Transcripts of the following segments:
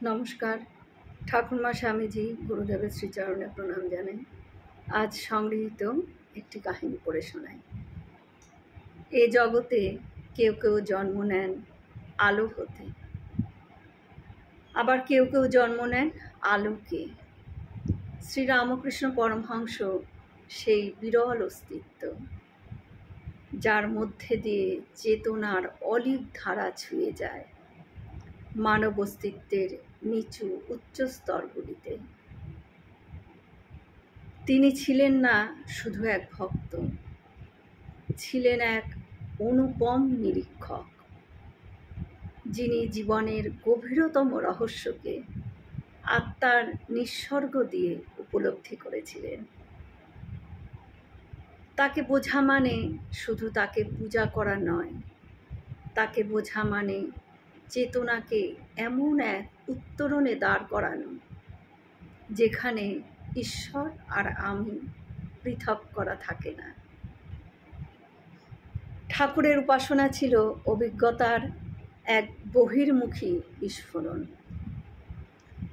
নমস্কার। ঠাকুরমা স্বামীজি গুরুদেবের শ্রীচরণে প্রণাম জানাই। আজ সংগৃহীত একটি কাহিনী পড়ে শোনাই। এ জগতে কেউ কেউ জন্ম নেন আলো হতে, আবার কেউ কেউ জন্ম নেন আলোকে। শ্রীরামকৃষ্ণ পরমহংস সেই বিরল অস্তিত্ব, যার মধ্যে দিয়ে চেতনার অলিক ধারা ছুঁয়ে যায় মানব অস্তিত্বের নিচু উচ্চ স্তরগুলিতে। তিনি ছিলেন না শুধু এক ভক্ত, ছিলেন এক অনুপম নিরীক্ষক, যিনি জীবনের গভীরতম রহস্যকে আত্মার নিঃসর্গ দিয়ে উপলব্ধি করেছিলেন। তাকে বোঝা মানে শুধু তাকে পূজা করা নয়, তাকে বোঝা মানে চেতনাকে এমন এক উত্তরণে দাঁড় করানো যেখানে ঈশ্বর আর আমি পৃথক করা থাকে না। ঠাকুরের উপাসনা ছিল অভিজ্ঞতার এক বহির্মুখী বিস্ফোরণ,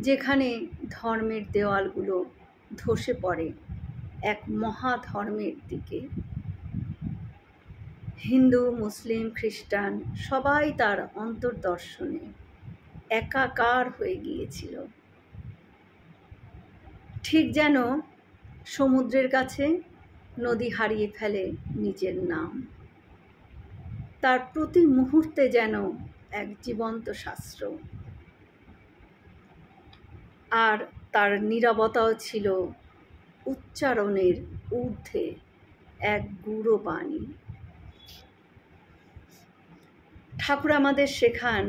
যেখানে ধর্মের দেওয়ালগুলো ধসে পড়ে এক মহাধর্মের দিকে। হিন্দু, মুসলিম, খ্রিস্টান সবাই তার অন্তর্দর্শনে একাকার হয়ে গিয়েছিল, ঠিক যেন সমুদ্রের কাছে নদী হারিয়ে ফেলে নিজের নাম। তার প্রতি মুহূর্তে যেন এক জীবন্ত শাস্ত্র, আর তার নীরবতাও ছিল উচ্চারণের ঊর্ধ্বে এক গূঢ় বাণী। ঠাকুর আমাদের শেখান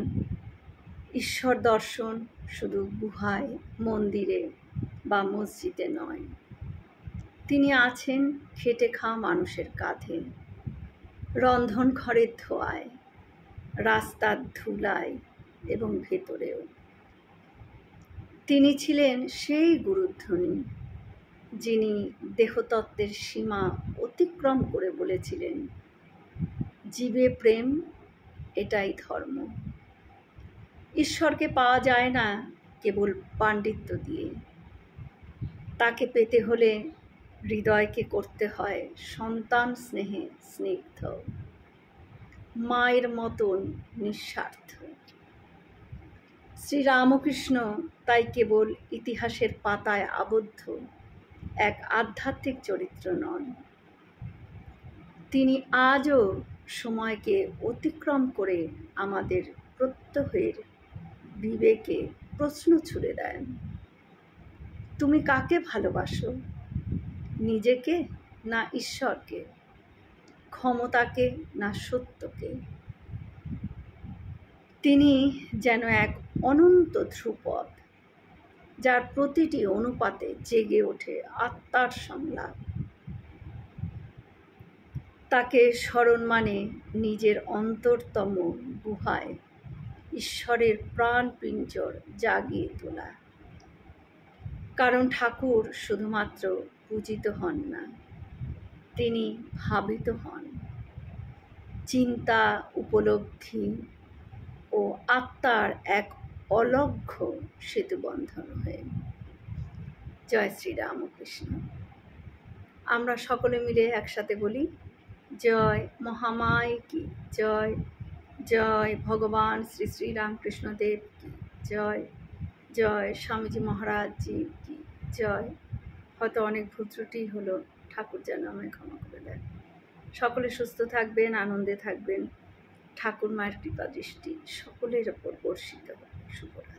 ঈশ্বর দর্শন শুধু গুহায়, মন্দিরে বা মসজিদে নয়, তিনি আছেন খেটে খাওয়া মানুষের কাঁধে, রন্ধন ঘরের ধোঁয়ায়, রাস্তার ধুলায় এবং ভেতরেও। তিনি ছিলেন সেই গুরুধ্বনি যিনি দেহতত্ত্বের সীমা অতিক্রম করে বলেছিলেন, জীবে প্রেম, এটাই ধর্ম। ঈশ্বরকে পাওয়া যায় না কেবল পাণ্ডিত্য দিয়ে, তাকে পেতে হলে হৃদয়কে করতে হয় সন্তান স্নেহে স্নিগ্ধ, মায়ের মতন নিঃস্বার্থ। শ্রীরামকৃষ্ণ তাই কেবল ইতিহাসের পাতায় আবদ্ধ এক আধ্যাত্মিক চরিত্র নন, তিনি আজও সময়কে অতিক্রম করে আমাদের প্রত্যহের বিবেকে প্রশ্ন ছুড়ে দেন, তুমি কাকে ভালোবাসো, নিজেকে না ঈশ্বরকে, ক্ষমতাকে না সত্যকে? তিনি যেন এক অনন্ত ধ্রুপদ, যার প্রতিটি অনুপাতে জেগে ওঠে আত্মার সংলাপ। তাকে স্মরণ মানে নিজের অন্তরতম গুহায় ঈশ্বরের প্রাণপিঞ্জর জাগিয়ে তোলা। কারণ ঠাকুর শুধুমাত্র পূজিত হন না, তিনি ভাবিত হন চিন্তা, উপলব্ধি ও আত্মার এক অলক্ষ্য সেতুবন্ধন হয়ে। জয় শ্রীরামকৃষ্ণ। আমরা সকলে মিলে একসাথে বলি, জয় মহামায় কি জয়, জয় ভগবান শ্রী শ্রী রামকৃষ্ণদেব কি জয়, জয় স্বামীজি মহারাজ জি কি জয়। হয়তো অনেক ভুল ত্রুটি হলো, ঠাকুর যেন আমায় ক্ষমা করে দেন। সকলে সুস্থ থাকবেন, আনন্দে থাকবেন। ঠাকুর মায়ের কৃপা দৃষ্টি সকলের ওপর বর্ষিত হোক। শুভরাত্রি।